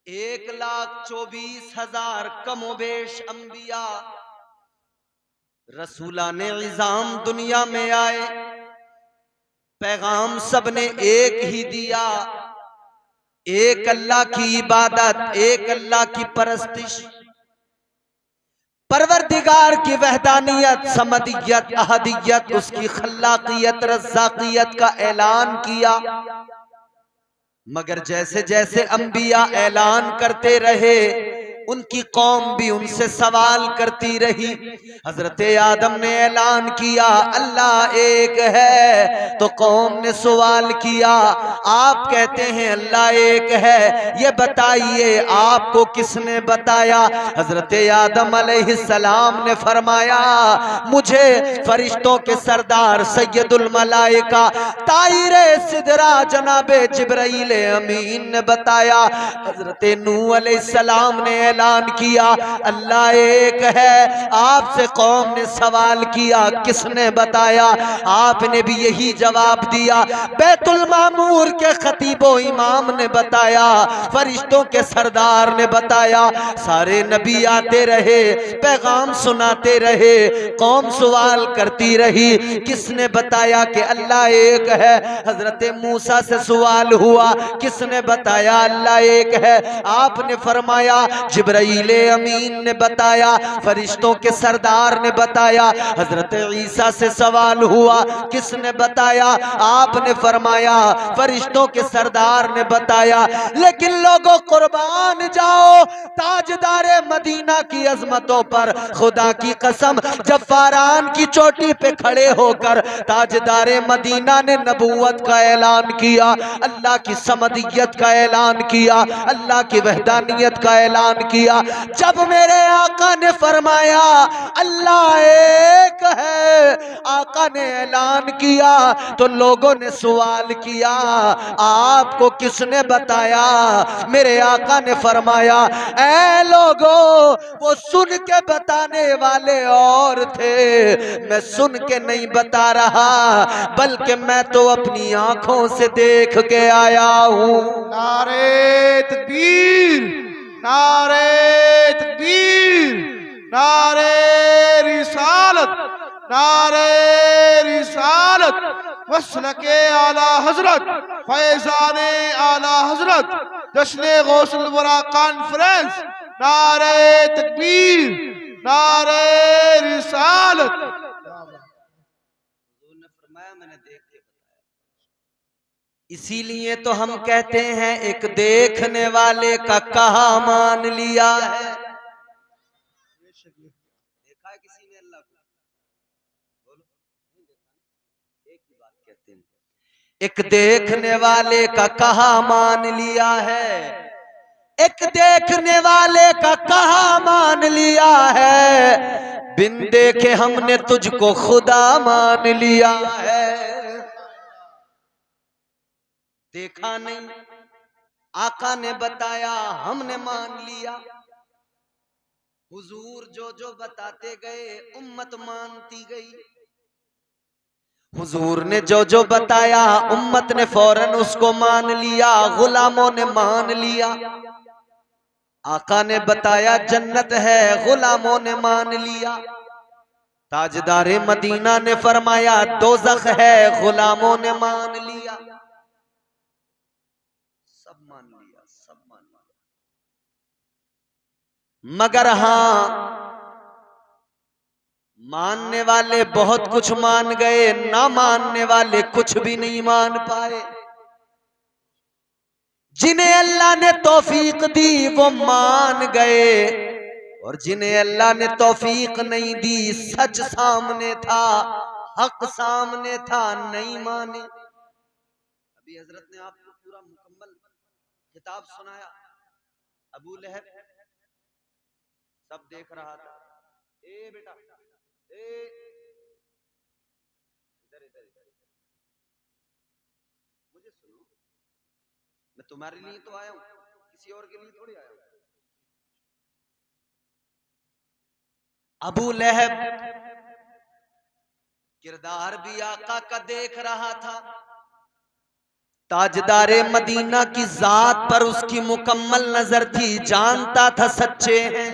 1,24,000 कमोबेश अंबिया रसूलाने इज़ाम दुनिया में आए, पैगाम सबने एक ही दिया, एक अल्लाह की इबादत, एक अल्लाह की परस्तिश, परवरदिगार की वहदानियत, समदियत, अहदियत, उसकी खल्लाकियत, रज़्ज़ाकियत का ऐलान किया। मगर जैसे जैसे अंबिया ऐलान करते रहे, उनकी कौम भी उनसे सवाल करती रही। हजरत आदम ने ऐलान किया अल्लाह एक है, तो कौम ने सवाल किया आप कहते हैं अल्लाह एक है, ये बताइए आपको किसने बताया? हजरत आदम अलैहिस्सलाम ने फरमाया मुझे फरिश्तों के सरदार सैयदुल मलाइका ताहिरे सिदरा जनाबे जिब्राइल अमीन ने बताया। हजरत नूह अलैहिस्सलाम ने ऐलान किया अल्लाह एक है। आपसे कौम ने सवाल किया किसने बताया? आपने भी यही जवाब दिया। बैतुल मामूर के खतीबो इमाम ने बताया, फरिश्तों के सरदार ने बताया। सारे नबी आते रहे, पैगाम सुनाते रहे, कौम सवाल करती रही किसने बताया कि अल्लाह एक है? हजरत मूसा से सवाल हुआ किसने बताया अल्लाह एक है? आपने फरमाया जिब्राइल अमीन ने बताया, फरिश्तों के सरदार ने बताया। हजरत ईसा से सवाल हुआ किसने बताया? आपने फरमाया फरिश्तों के सरदार ने बताया। लेकिन लोगों कुर्बान जाओ ताजदारे मदीना की अजमतों पर, खुदा की कसम जब फारान की चोटी पे खड़े होकर ताजदारे मदीना ने नबूवत का ऐलान किया, अल्लाह की समदियत का ऐलान किया, अल्लाह की वहदानियत का ऐलान किया, जब मेरे आका ने फरमाया अल्लाह एक है, आका ने ऐलान किया तो लोगों ने सवाल किया आपको किसने बताया? मेरे आका ने फरमाया ऐ लोगों वो सुन के बताने वाले और थे, मैं सुन के नहीं बता रहा बल्कि मैं तो अपनी आंखों से देख के आया हूं। नारे तकबीर, नारे तकबीर, नारे रिसालत, नारे रिसालत, मसलके आला हजरत, फैजाने आला हजरत, जश्न गौसुल वरा कॉन्फ्रेंस, नारे तकबीर, नारे रिसालत। मैंने देख के बताया, इसीलिए तो हम कहते हैं एक देखने वाले का कहा मान लिया है। देखा है किसी ने अल्लाह को? बोलो, नहीं देखा। एक ही बात कहते हैं, एक देखने वाले का कहा मान लिया है, एक देखने वाले का कहा मान लिया है, बिन देखे हमने तुझको खुदा मान लिया है। देखा नहीं, आका ने बताया हमने मान लिया। हुजूर जो जो बताते गए उम्मत मानती गई। हुजूर ने जो जो बताया उम्मत ने फौरन उसको मान लिया, गुलामों ने मान लिया। आका ने बताया जन्नत है, गुलामों ने मान लिया। ताजदारे मदीना ने फरमाया दोज़ख है, गुलामों ने मान लिया। सब मान लिया, सब मान लिया। मगर हां मानने वाले बहुत कुछ मान गए, ना मानने वाले कुछ भी नहीं मान पाए। जिन्हें अल्लाह ने तौफीक दी वो मान गए, और जिन्हें अल्लाह ने तौफीक नहीं दी, सच सामने था, हक सामने था, नहीं माने। अभी हजरत ने आपको पूरा मुकम्मल किताब सुनाया। अबू लहब सब देख रहा था। ए बेटा, ए इधर इधर इधर, मुझे सुनो, मैं तुम्हारे लिए तो आया हूं, किसी और के लिए थोड़ी आया हूं। अबू लहब किरदार भी आका का देख रहा था, ताजदारे मदीना की जात पर उसकी मुकम्मल नजर थी, जानता था सच्चे हैं,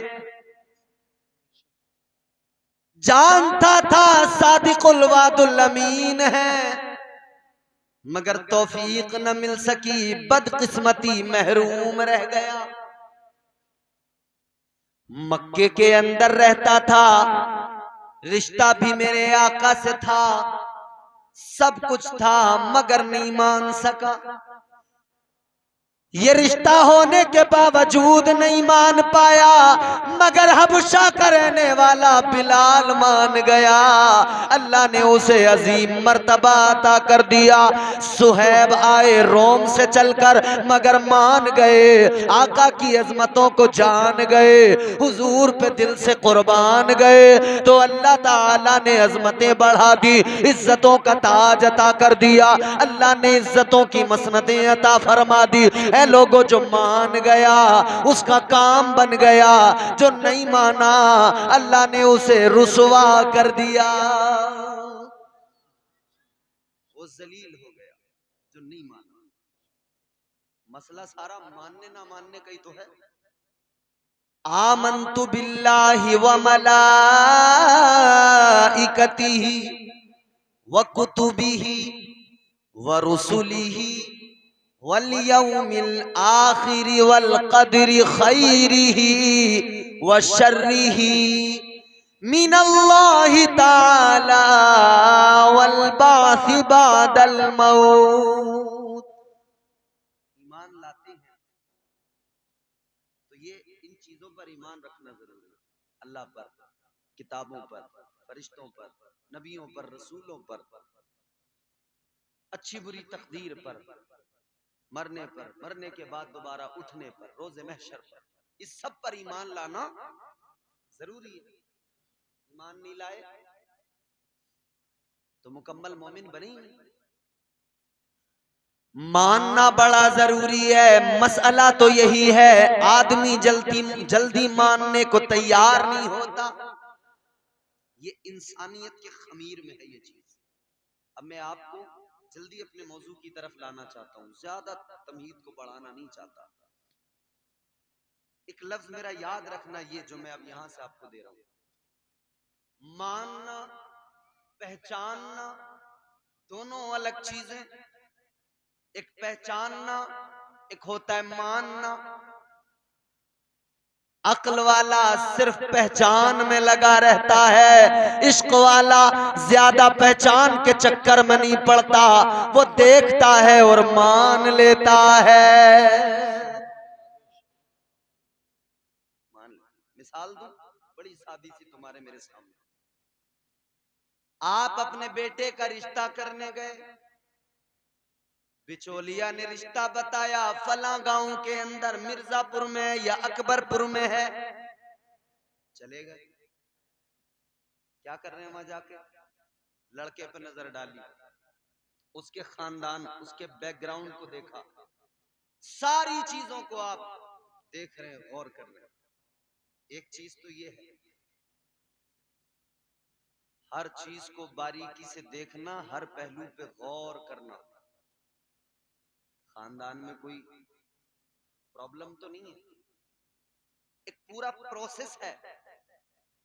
जानता था सादिकुल वादुल अमीन है, मगर तौफीक न मिल सकी, बदकिस्मती महरूम रह गया। मक्के के अंदर रहता था, रिश्ता भी मेरे आका से था, सब कुछ था, मगर नहीं मान सका। ये रिश्ता होने के बावजूद नहीं मान पाया, मगर हबशा का रहने वाला बिलाल मान गया। अल्लाह ने उसे अजीम मर्तबा अता कर दिया। सुहैब आए रोम से चलकर, मगर मान गए, आका की अजमतों को जान गए, हुजूर पे दिल से कुर्बान गए, तो अल्लाह ताला ने अजमतें बढ़ा दी, इज्जतों का ताज अता कर दिया। अल्लाह ने इज्जतों की मसनदें अता फरमा दी। लोगों, जो मान गया उसका काम बन गया, जो नहीं माना अल्लाह ने उसे रुसवा कर दिया। वो जलील हो गया जो नहीं माना। मसला सारा मानने ना मानने का ही तो है। आमन्तु बिल्लाहि व मलाइकतिही व कुतुबिही व रुसुलिही वल यौमिल आखिरि वल क़द्रि खैरिही व शर्रिही मिनल्लाहि ताला वल बासी बादल मौत। ईमान लाते हैं तो ये इन चीजों पर ईमान रखना जरूरी है। अल्लाह पर, किताबों पर, फरिश्तों पर, नबियों पर, रसूलों पर, अच्छी बुरी तकदीर पर, मरने पर, मरने के बाद दोबारा उठने पर, रोज़े महशर पर, इस सब पर ईमान लाना जरूरी है। ईमान नहीं लाए तो मुकम्मल मोमिन बने ही नहीं। मानना बड़ा जरूरी है। मसला तो यही है, आदमी जल्दी मानने को तैयार नहीं होता। ये इंसानियत के खमीर में है ये चीज। अब मैं आपको जल्दी अपने मौजू की तरफ लाना चाहता हूं, ज्यादा तमहीद को बढ़ाना नहीं चाहता। एक लफ्ज मेरा याद रखना, ये जो मैं अब यहां से आपको दे रहा हूं, मानना पहचानना दोनों अलग चीजें। एक पहचानना, एक होता है मानना। अक्ल वाला सिर्फ पहचान में लगा रहता है, इश्क वाला ज्यादा पहचान के चक्कर में नहीं पड़ता, वो देखता है और मान लेता है। मिसाल दूं बड़ी सादी सी तुम्हारे मेरे सामने। आप अपने बेटे का रिश्ता करने गए, बिचौलिया ने रिश्ता बताया फला गांव के अंदर मिर्जापुर में या अकबरपुर में है। चले गए, क्या कर रहे हैं वहां जाके? लड़के पर नजर डाली, उसके खानदान, उसके बैकग्राउंड को देखा, सारी चीजों को आप देख रहे हैं, गौर कर रहे हैं। एक चीज तो ये है, हर चीज को बारीकी से देखना, हर पहलू पे गौर करना। खानदान में कोई प्रॉब्लम तो नहीं है, एक पूरा प्रोसेस है,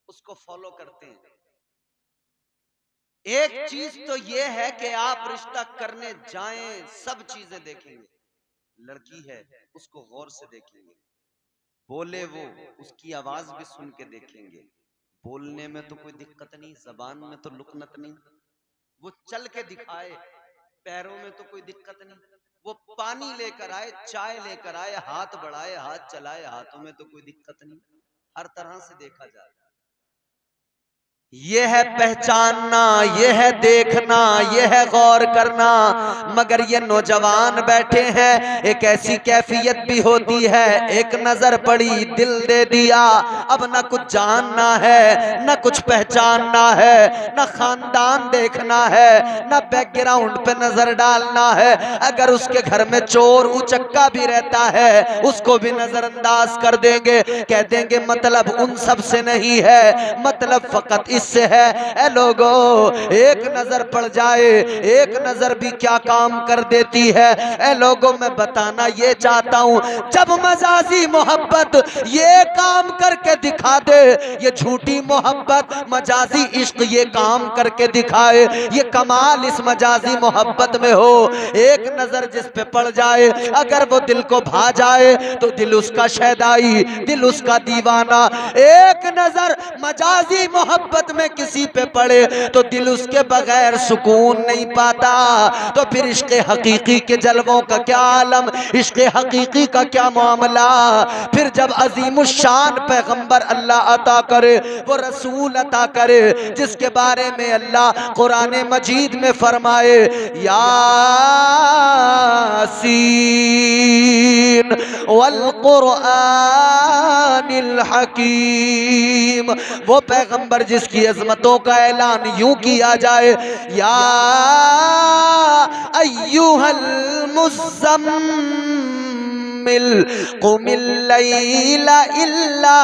उसको फॉलो करते हैं। एक चीज तो ये है कि आप रिश्ता करने जाएं, सब चीजें देखेंगे। लड़की है उसको गौर से देखेंगे, बोले वो उसकी आवाज भी सुन के देखेंगे। बोलने में तो कोई दिक्कत नहीं, जबान में तो लुकनत नहीं, वो चल के दिखाए, पैरों में तो कोई दिक्कत नहीं, वो पानी लेकर आए, चाय लेकर आए, हाथ बढ़ाए, हाथ चलाए, हाथों में तो कोई दिक्कत नहीं। हर तरह से देखा जाए। ये है पहचानना, ये है देखना, ये है गौर करना। मगर ये नौजवान बैठे हैं, एक ऐसी कैफियत भी होती है, एक नजर पड़ी दिल दे दिया, अब न कुछ जानना है, न कुछ पहचानना है, न खानदान देखना है, न बैकग्राउंड पे नजर डालना है। अगर उसके घर में चोर उचक्का भी रहता है उसको भी नजरअंदाज कर देंगे, कह देंगे मतलब उन सब से नहीं है, मतलब फकत इससे है। ए लोगो, एक नजर पड़ जाए, एक नजर भी क्या काम कर देती है। ए लोगो, मैं बताना ये चाहता हूँ, जब मजाजी मोहब्बत ये काम करके दिखा दे, ये झूठी मोहब्बत मजाजी इश्क ये काम करके दिखाए, ये कमाल इस मजाजी मोहब्बत में हो। एक नजर जिस पे पड़ जाए, अगर वो दिल को भा जाए तो दिल उसका शैदाई, दिल उसका दीवाना। एक नजर मजाजी मोहब्बत में किसी पे पड़े तो दिल उसके बगैर सुकून नहीं पाता। तो फिर इश्क हकीकी के जलवों का क्या आलम, इश्क हकीकी का क्या मामला। फिर जब अजीमुशान पैगंबर अल्लाह अता करे, वो रसूल अता करे जिसके बारे में अल्लाह कुरान मजीद में फरमाए, यासीन वल कुरआनिल हकीम। वो पैगंबर जिसकी अजमतों का ऐलान यूं किया जाए, या अय्युहल मुज़्ज़म्मिल कुमिल लैला इल्ला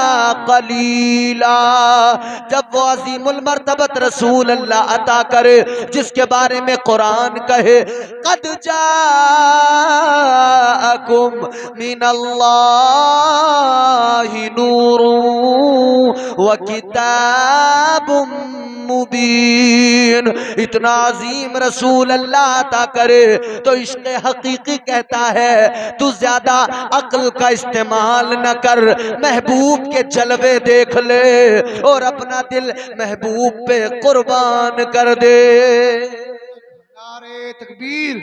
कलीला। जब वो अजीमुल मर्तबत रसूल अल्लाह अता करे जिसके बारे में कुरान कहे, कद जाअकुम मिनल्लाहि नूरुन व किताबुम मुबीन। इतना अजीम रसूल अल्लाह अता करे तो इश्क हकीकी कहता है, तू ज्यादा अक्ल का इस्तेमाल न कर, महबूब के जलवे देख ले और अपना दिल महबूब पे कुर्बान कर दे। नारे तकबीर,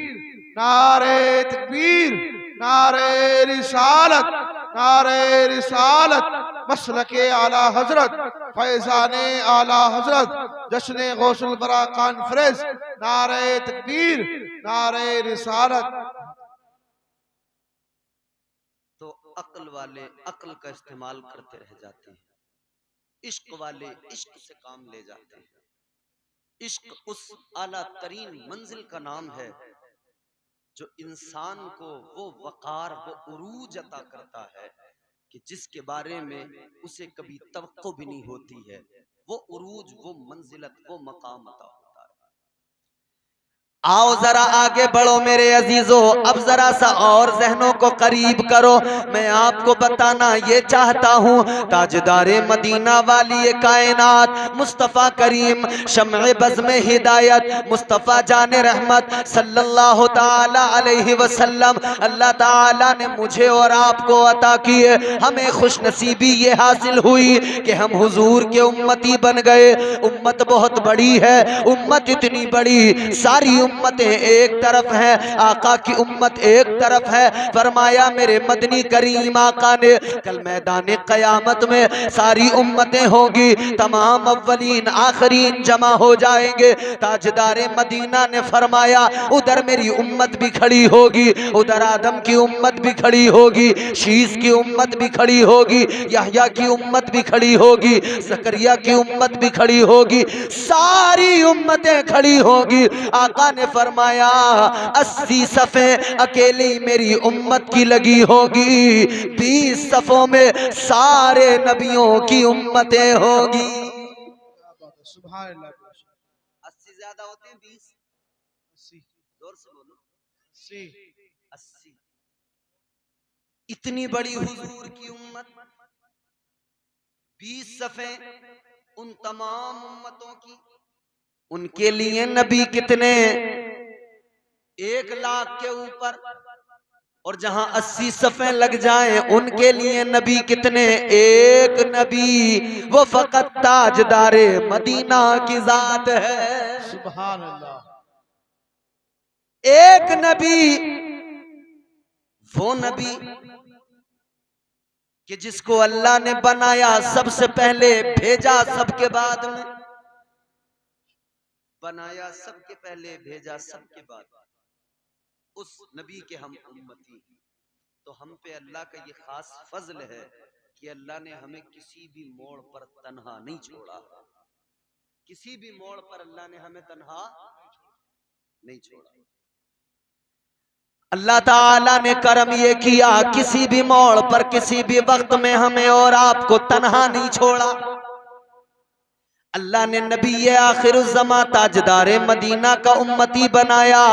नारे तकबीर, नारे रिसालत, नारे रिसालत। मसलके आला हजरत, फैजाने आला हजरत, जश्न गौसुल बरा कॉन्फ्रेंस। नारे तकबीर, नारे रिसालत। तो अक्ल वाले अक्ल का इस्तेमाल करते रह जाते हैं, इश्क वाले इश्क से काम ले जाते हैं। इश्क उस आला तरीन मंजिल का नाम है जो इंसान को वो वकार, वो उरूज अता करता है कि जिसके बारे में उसे कभी तवक्को भी नहीं होती है। वो उरूज, वो मंजिलत, वो मकाम अता होता है। आओ जरा आगे बढ़ो मेरे अजीजों, अब जरा सा और जहनों को करीब करो। मैं आपको बताना ये चाहता हूँ, ताजदारे मदीना वाली ये कायनात, मुस्तफ़ा करीम शम्ए बज़्म हिदायत, मुस्तफ़ा जाने रहमत सल्लल्लाहु ताला अलैहि वसल्लम, अल्लाह ताला ने मुझे और आपको अता किए। हमें खुश नसीबी ये हासिल हुई कि हम हुजूर के उम्मती बन गए। उम्मत बहुत बड़ी है, उम्मत इतनी बड़ी, सारी उम्मतें एक तरफ हैं, आका की उम्मत एक तरफ है। फरमाया मेरे मदनी करीम आका ने, कल मैदान कयामत में सारी उम्मतें होंगी, तमाम अव्वलीन आखरीन जमा हो जाएंगे। ताजदारे मदीना ने फरमाया, उधर मेरी उम्मत भी खड़ी होगी, उधर आदम की उम्मत भी खड़ी होगी, शीस की उम्मत भी खड़ी होगी, यहया की उम्मत भी खड़ी होगी, ज़करिया की उम्मत भी खड़ी होगी, सारी उम्मतें खड़ी होगी। आका ने फरमाया 80 सफ़े अकेली मेरी उम्मत की लगी होगी, 20 सफ़ों में सारे नबियों की उम्मतें होगी। सुभान अल्लाह। 80 ज्यादा होते हैं 20? 80, जोर से बोलो। 80। 80। इतनी बड़ी हुजूर की उम्मत, 20 सफ़े उन तमाम उम्मतों की। उनके लिए नबी कितने? 1 लाख के ऊपर। और जहां 80 सफ़े लग जाएं उनके लिए नबी कितने? 1 नबी, वो फकत ताजदारे मदीना की जात है। सुभान अल्लाह। 1 नबी, वो नबी कि जिसको अल्लाह ने बनाया सबसे पहले, भेजा सबके बाद में, बनाया सबके पहले, भेजा सबके बाद। उस नबी के हम उम्मती, तो हम पे अल्लाह का ये खास फजल है कि अल्लाह ने हमें किसी भी मोड़ पर तन्हा नहीं छोड़ा। किसी भी मोड़ पर अल्लाह ने हमें तन्हा नहीं छोड़ा। अल्लाह ताला ने करम ये किया, किसी भी मोड़ पर किसी भी वक्त में हमें और आपको तन्हा नहीं छोड़ा। अल्लाह ने नबी आखिरुज़्ज़मा ताजदारे मदीना का उम्मती बनाया।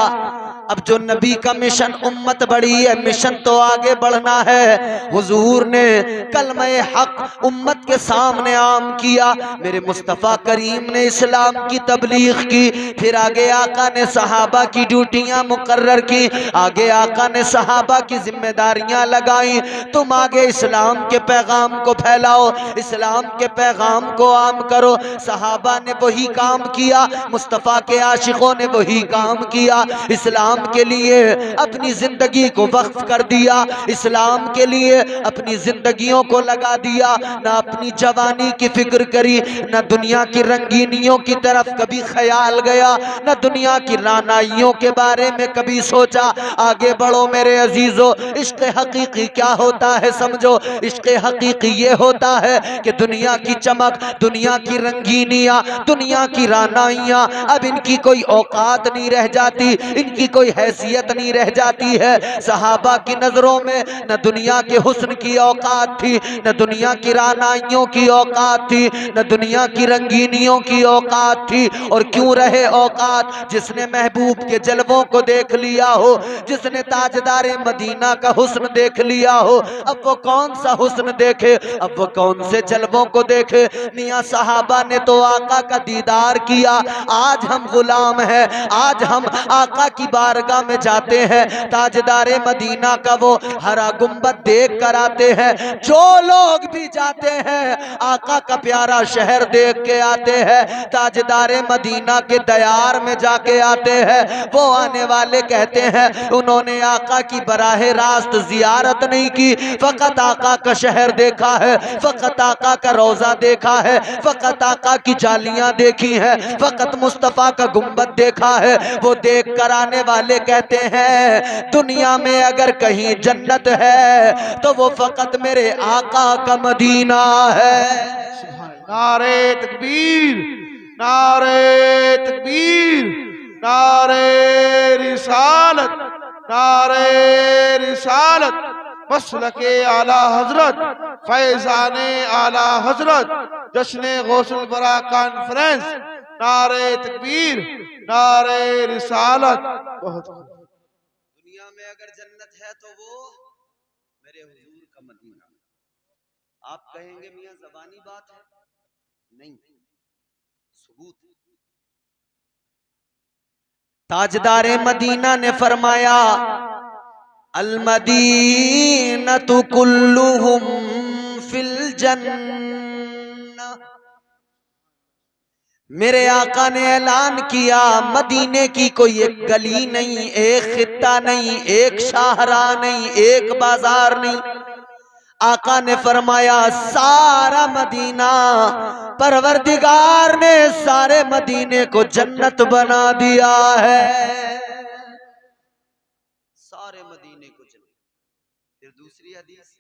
अब जो नबी का मिशन उम्मत बड़ी है, मिशन तो आगे बढ़ना है। हुजूर ने कलमे हक उम्मत के सामने आम किया। मेरे मुस्तफ़ा करीम ने इस्लाम की तबलीग की। फिर आगे आका ने सहाबा की ड्यूटियां मुकर्रर की। आगे आका ने सहाबा की जिम्मेदारियां लगाई। तुम आगे इस्लाम के पैगाम को फैलाओ, इस्लाम के पैगाम को आम करो। सहाबा ने वही काम किया, मुस्तफ़ा के आशिकों ने वही काम किया। इस्लाम के लिए अपनी जिंदगी को वक्फ कर दिया, इस्लाम के लिए अपनी जिंदगियों को लगा दिया। ना अपनी जवानी की फिक्र करी, ना दुनिया की रंगीनियों की तरफ कभी ख्याल गया, ना दुनिया की रानाइयों के बारे में कभी सोचा। आगे बढ़ो मेरे अजीजों, इश्क हकीकी क्या होता है समझो। इश्क हकीकी ये होता है कि दुनिया की चमक, दुनिया की रंगीनियां, दुनिया की रानाइयां अब इनकी कोई औकात नहीं रह जाती, इनकी कोई हैसियत नहीं रह जाती है। सहाबा की नजरों में न दुनिया के हुस्न की औकात थी, न दुनिया की रानाइयों की औकात थी, न दुनिया की रंगीनियों की औकात थी। और क्यों रहे औकात? जिसने महबूब के जलवों को देख लिया हो, जिसने ताजदारे मदीना का हुस्न देख लिया हो, अब वो कौन सा हुस्न देखे, अब वो कौन से जलवों को देखे। मियां सहाबा ने तो आका का दीदार किया। आज हम गुलाम हैं, आज हम आका की बारगाह में जाते हैं, ताजदारे मदीना का वो हरा गुंबद देख कर आते हैं। जो लोग भी जाते हैं आका का प्यारा शहर देख के आते हैं, ताजदारे मदीना के दयार में जाके आते हैं। वो आने वाले कहते हैं उन्होंने आका की बराहे रास्त जियारत नहीं की, फकत आका का शहर देखा है, फकत आका का रोजा देखा है, फकत आका की जालियां देखी है, फकत मुस्तफा का गुंबद देखा है। वो देख कर आने वाले कहते हैं दुनिया में अगर कहीं जन्नत है तो वो फकत मेरे आका का मदीना है। नारे तकबीर, नारे तकबीर, नारे रिसालत, नारे रिसालत, मसलके आला हजरत, फैजाने आला हजरत, जश्न गौसुल बरा कॉन्फ्रेंस। नारे तकबीर, नारे रिसालत। बहुत दुनिया में अगर जन्नत है तो वो मेरे हुजूर का मदीना। आप कहेंगे मियां ज़बानी बात है, नहीं, सबूत। ताजदारे मदीना ने फरमाया अल मदीनतु कुल्लुहुम फिल जन्नह। मेरे आका ने ऐलान किया मदीने की कोई एक गली नहीं, एक खित्ता नहीं, एक शाहराह नहीं, एक बाजार नहीं। आका ने फरमाया सारा मदीना, परवरदिगार ने सारे मदीने को जन्नत बना दिया है, सारे मदीने को जन्नत। फिर दूसरी हदीस,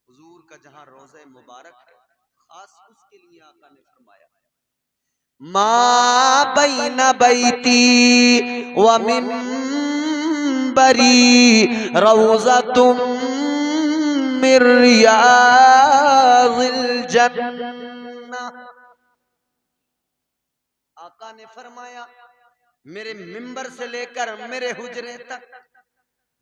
हुजूर का जहां रोज़े मुबारक है खास उसके लिए आका ने फरमाया मा बैना बैती व मिंबरी रौज़तुम मिन रियाज़िल जन्नह। आका ने फरमाया मेरे मिंबर से लेकर मेरे हुजरे तक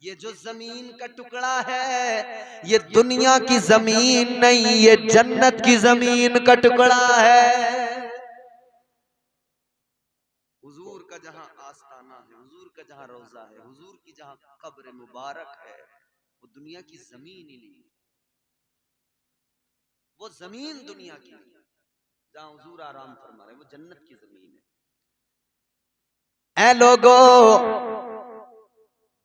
ये जो जमीन का टुकड़ा है ये दुनिया की जमीन नहीं, ये जन्नत की जमीन का टुकड़ा है। हुजूर का जहां आस्ताना है, हुजूर का जहां रोजा है, हुजूर की जहां कब्र मुबारक है, वो दुनिया की जमीन ही नहीं, वो जमीन दुनिया की नहीं। जहां हुजूर आराम फरमा रहे वो जन्नत की जमीन है। ऐ लोगों,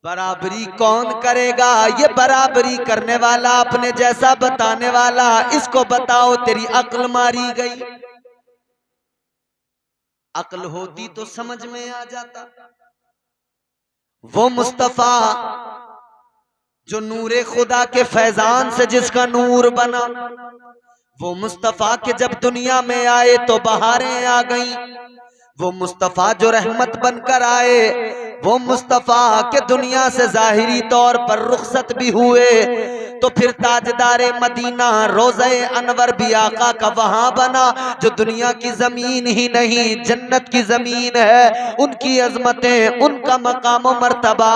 बराबरी कौन करेगा? ये बराबरी करने वाला, अपने जैसा बताने वाला, इसको बताओ तेरी अक्ल मारी गई। अक्ल होती तो समझ में आ जाता। वो मुस्तफा जो नूरे खुदा के फैजान से जिसका नूर बना, वो मुस्तफा के जब दुनिया में आए तो बहारें आ गईं। वो मुस्तफा जो रहमत बनकर आए, वो मुस्तफा के दुनिया से जाहिरी तौर पर रुखसत भी हुए, तो फिर ताजदारे मदीना रोज़े अनवर भी आका का वहां बना, जो दुनिया की जमीन ही नहीं जन्नत की जमीन है। उनकी अजमतें, उनका मकाम मर्तबा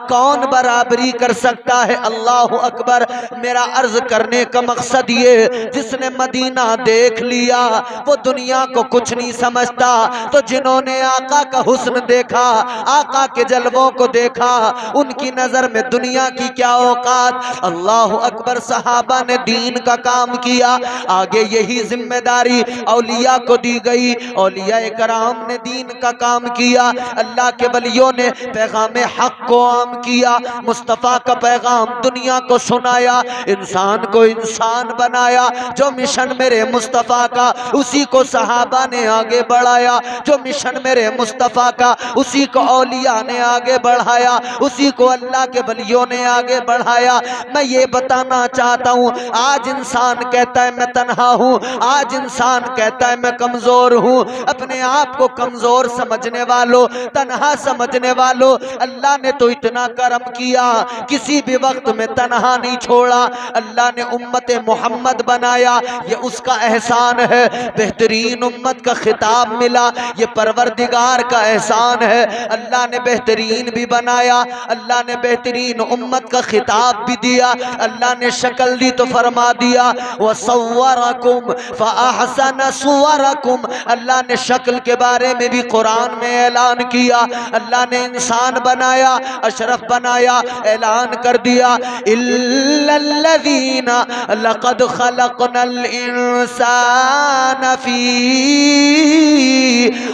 कौन बराबरी कर सकता है। अल्लाह अकबर। मेरा अर्ज करने का मकसद ये, जिसने मदीना देख लिया वो दुनिया को कुछ नहीं समझता। तो जिन्होंने आका का हुस्न देखा, आका के जलवों को देखा, उनकी नजर में दुनिया की क्या औकात। अल्लाह अकबर। सहाबा ने दीन का काम किया, आगे यही जिम्मेदारी औलिया को दी गई। औलिया कराम ने दीन का काम किया, अल्लाह के वलियों ने पैगाम हक को आम किया, मुस्तफ़ा का पैगाम दुनिया को सुनाया, इंसान को इंसान बनाया। जो मिशन मेरे मुस्तफ़ा का, उसी को सहाबा ने आगे बढ़ाया। जो मिशन मेरे मुस्तफ़ा का, उसी को औलिया ने आगे बढ़ाया, उसी को अल्लाह के वलियों ने आगे बढ़ाया। मैं ये बताना चाहता हूँ, आज इंसान कहता है मैं तन्हा हूँ, आज इंसान कहता है मैं कमजोर हूँ। अपने आप को कमजोर समझने वालों, तन्हा समझने वालों, अल्लाह ने तो इतना करम किया, किसी भी वक्त में तन्हा नहीं छोड़ा। अल्लाह ने उम्मत मोहम्मद बनाया, ये उसका एहसान है। बेहतरीन उम्मत का खिताब मिला, ये परवरदिगार का एहसान है। अल्लाह ने बेहतरीन भी बनाया, अल्लाह ने बेहतरीन उम्मत का खिताब भी दिया। अल्लाह ने शक्ल दी तो फरमा दिया वसव्वरकुम फअहसन सुवरकुम। अल्लाह ने शक्ल के बारे में भी कुरान में ऐलान किया। अल्लाह ने इंसान बनाया, अशरफ बनाया, ऐलान कर दिया इल्लल्लज़ीना लक़द खलक़नल इंसान फी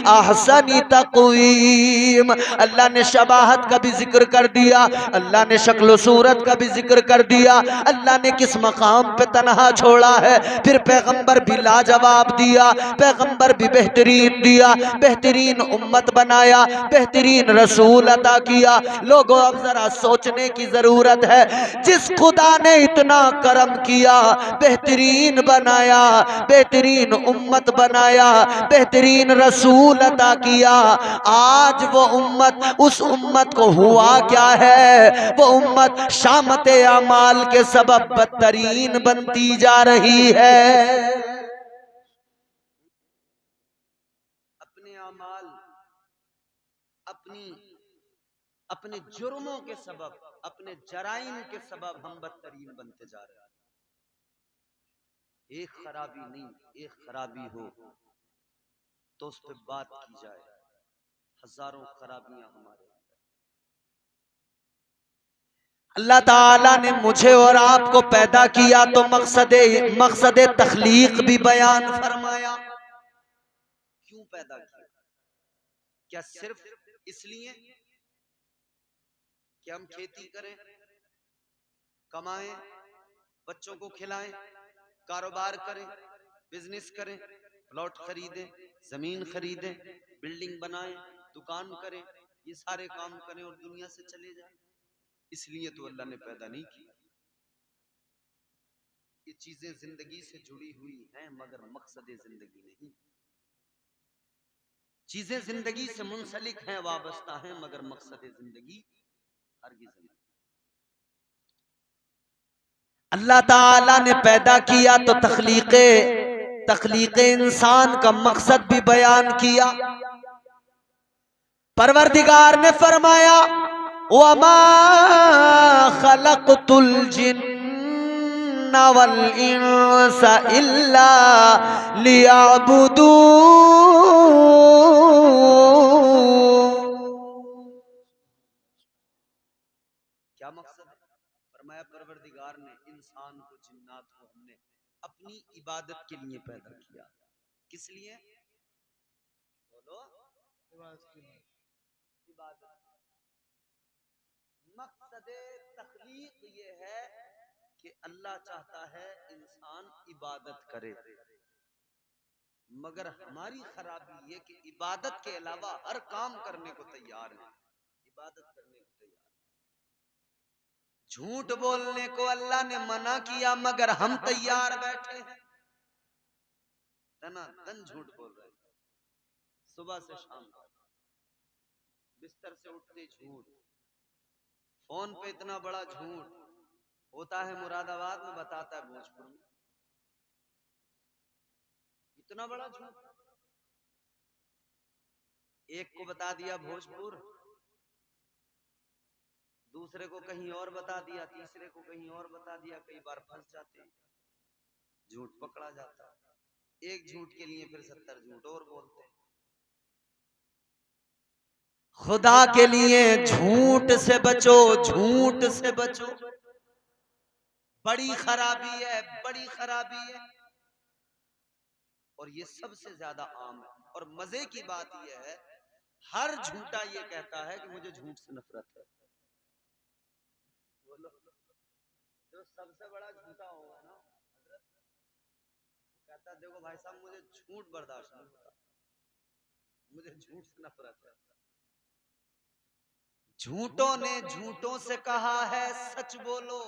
अहसनी तक़वीम। अल्लाह ने शबाहत का भी जिक्र कर दिया, अल्लाह ने शक्ल सूरत का भी जिक्र कर दिया। अल्लाह ने किस मकाम पे तन्हा छोड़ा है। फिर पैगंबर भी लाजवाब दिया, पैगंबर भी बेहतरीन दिया, बेहतरीन उम्मत बनाया, बेहतरीन रसूल अता किया। लोगों अब जरा सोचने की जरूरत है, जिस खुदा ने इतना करम किया, बेहतरीन बनाया, बेहतरीन उम्मत बनाया, बेहतरीन रसूल अता किया, आज वो उम्मत, उस उम्मत को हुआ क्या है? वो उम्मत शामत अमाल के सबब बदतरीन बनती जा रही है। अपने अमाल, अपने जुर्मों के सबब, अपने जराइम के सबब हम बदतरीन बनते जा रहे हैं। एक खराबी नहीं, एक खराबी हो तो उस पर बात की जाए, हजारों खराबियां हमारे। अल्लाह ताला ने मुझे और आपको पैदा किया तो मकसद तख्लीक भी बयान फरमाया। क्यों पैदा किया? क्या सिर्फ इसलिए कि हम खेती करें, कमाएं, बच्चों को खिलाएं, कारोबार करें, बिजनेस करें, प्लॉट खरीदें, जमीन खरीदें, बिल्डिंग बनाएं, दुकान करें, ये सारे काम करें और दुनिया से चले जाएं? इसलिए तो अल्लाह ने पैदा नहीं किया। ये चीजें जिंदगी से जुड़ी हुई हैं मगर मकसद जिंदगी नहीं। चीजें जिंदगी से मुंसलिक हैं, वाबस्ता हैं, मगर मकसद जिंदगी हरगिज़ नहीं। अल्लाह ताला ने पैदा किया तो तख्लीक़े इंसान का मकसद भी बयान किया। परवरदिगार ने फरमाया वमा खलक़तुल जिन्ना वल इंसा इल्ला लियअबुदून। क्या मकसद है? फरमाया परवरदिगार ने इंसान को, जिन्नात को हमने अपनी इबादत के लिए पैदा किया। किस लिए? बोलो। इबादत। मकसद तख्लीक ये है कि अल्लाह चाहता है इंसान इबादत करे, मगर हमारी खराबी ये कि इबादत के अलावा हर काम करने को तैयार है, इबादत करने को तैयार। झूठ बोलने को अल्लाह ने मना किया, मगर हम तैयार बैठे हैं, धन झूठ बोल रहे हैं। सुबह से शाम तक बिस्तर से उठते झूठ, फोन पे इतना बड़ा झूठ होता है मुरादाबाद में, बताता है भोजपुर में इतना बड़ा झूठ। एक को बता दिया भोजपुर, दूसरे को कहीं और बता दिया, तीसरे को कहीं और बता दिया। कई बार फंस जाते हैं, झूठ पकड़ा जाता है। एक झूठ के लिए फिर 70 झूठ और बोलते हैं। खुदा के लिए झूठ से बचो, झूठ से बचो, बड़ी खराबी है, बड़ी खराबी है। और ये सबसे ज्यादा आम है। और मजे की बात यह है, हर झूठा ये कहता है कि मुझे झूठ से नफरत है। बोलो, जो सबसे बड़ा झूठा होगा ना हजरत, कहता देखो भाई साहब मुझे झूठ बर्दाश्त नहीं होता, मुझे झूठ से नफरत है। झूठों ने झूठों से कहा है सच बोलो,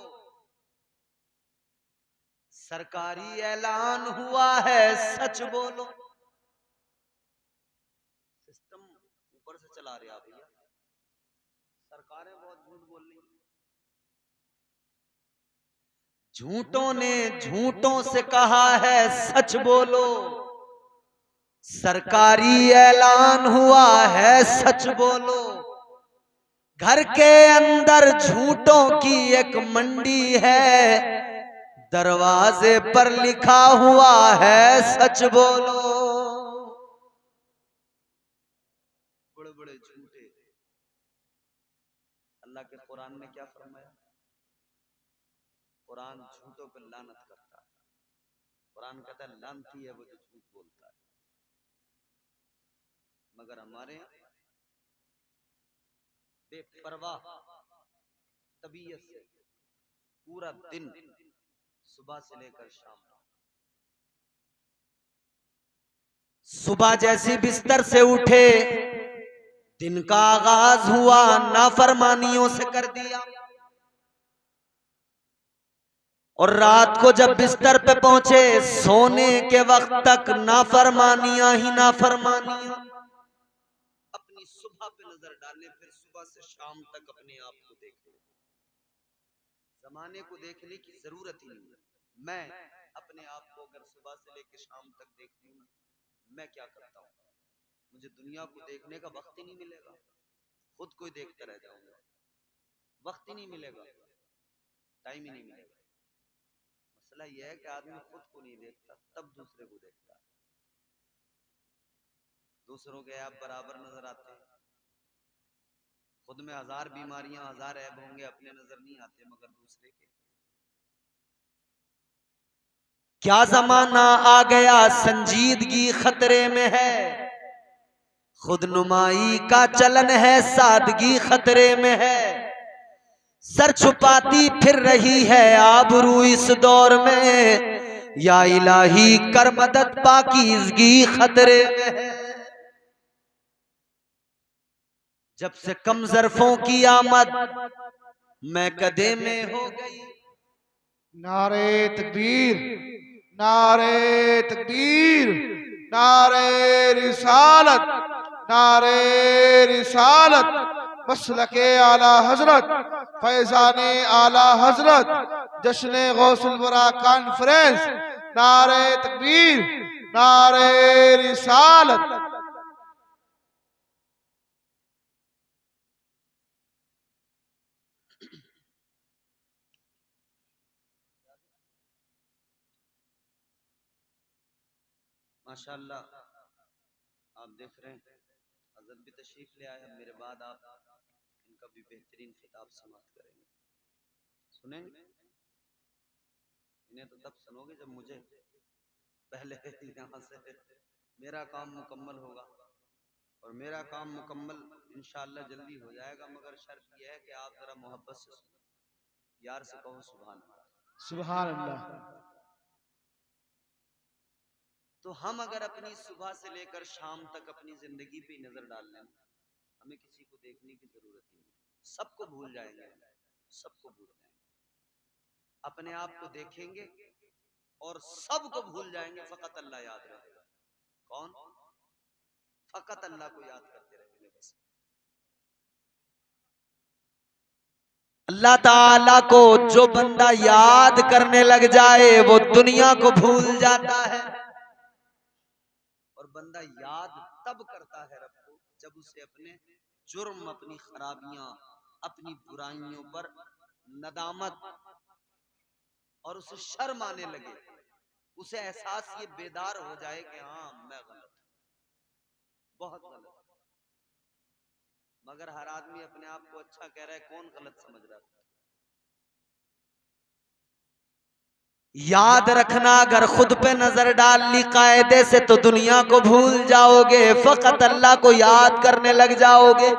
सरकारी ऐलान हुआ है सच बोलो। सिस्टम ऊपर से चला रहा भैया, सरकारें बहुत झूठ बोल रही। झूठों ने झूठों से कहा है सच बोलो, सरकारी ऐलान हुआ है सच बोलो। घर के अंदर झूठों की एक मंडी है, दरवाजे पर लिखा हुआ है सच बोलो। बड़े बड़े झूठे। अल्लाह के कुरान ने क्या फरमाया? कुरान झूठों पर लानत करता है। कुरान कहता है लानती है वो जो झूठ बोलता है। मगर हमारे यहाँ बेपरवाह तबीयत से पूरा दिन सुबह से लेकर शाम, सुबह जैसी बिस्तर से उठे दिन का आगाज हुआ नाफरमानियों से कर दिया, और रात को जब बिस्तर पे पहुंचे सोने के वक्त तक नाफरमानियां ही नाफरमानियां। अपनी सुबह पे नजर डालें, फिर सुबह से शाम तक अपने आप को देखें। जमाने को देखने की जरूरत ही नहीं है। मैं अपने आप को अगर सुबह से लेकर शाम तक देख लूं ना, मैं क्या करता हूँ, मुझे दुनिया को देखने का वक्त ही नहीं मिलेगा। खुद को ही देखता रह जाऊंगा, वक्त ही नहीं मिलेगा, टाइम ही नहीं मिलेगा। मसला यह है कि आदमी खुद को नहीं देखता, तब दूसरे को देखता है। दूसरों के ऐब बराबर नजर आते हैं। खुद में 1000 बीमारियां 1000 ऐब होंगे, अपने नजर नहीं आते, मगर दूसरे के। क्या जमाना आ गया संजीदगी खतरे में है, खुद नुमाई का चलन है सादगी खतरे में है। सर छुपाती फिर रही है आबरू इस दौर में, या इलाही कर मदद पाकीज़गी खतरे में है। जब से कम ज़र्फ़ों की आमद मैं कदे में हो गई। नारे तकबीर, नारे तकबीर, नारे रिसालत, नारे रिसालत, मसलके आला हजरत, फैजाने आला हजरत, जश्न गौसुल वरा कॉन्फ्रेंस। नारे तकबीर, नारे रिसालत। माशाअल्लाह आप देख रहे हैं हज़रत भी तशरीफ ले आए। मेरे बाद आप इनका भी बेहतरीन खिताब समाप्त करेंगे। सुनेंगे इन्हें तो तब सुनोगे जब मुझे पहले यहाँ से मेरा काम मुकम्मल होगा, और मेरा काम मुकम्मल इंशाअल्लाह जल्दी हो जाएगा। मगर शर्त यह है कि आप जरा मोहब्बत से सुनो, यार से कहो सुभान अल्लाह। सुभान अल्लाह। तो हम अगर अपनी सुबह से लेकर शाम तक अपनी जिंदगी पे नजर डाल लें, हमें किसी को देखने की जरूरत ही नहीं, सबको भूल जाएंगे, सबको भूल जाएंगे। अपने आप को देखेंगे और सबको भूल जाएंगे, फकत अल्लाह याद रहेगा। कौन? फकत अल्लाह को याद करते रहेंगे बस। अल्लाह ताला को जो बंदा याद करने लग जाए वो दुनिया को भूल जाता है। और बंदा याद तब करता है रब को जब उसे अपने जुर्म, अपनी खराबियां, अपनी बुराइयों पर नदामत और उसे शर्म आने लगे, उसे एहसास ये बेदार हो जाए कि हाँ मैं गलत हूं, बहुत गलत हूं। मगर हर आदमी अपने आप को अच्छा कह रहा है, कौन गलत समझ रहा है? याद रखना, अगर खुद पे नजर डाल ली कायदे से तो दुनिया को भूल जाओगे, फकत अल्लाह को याद करने लग जाओगे।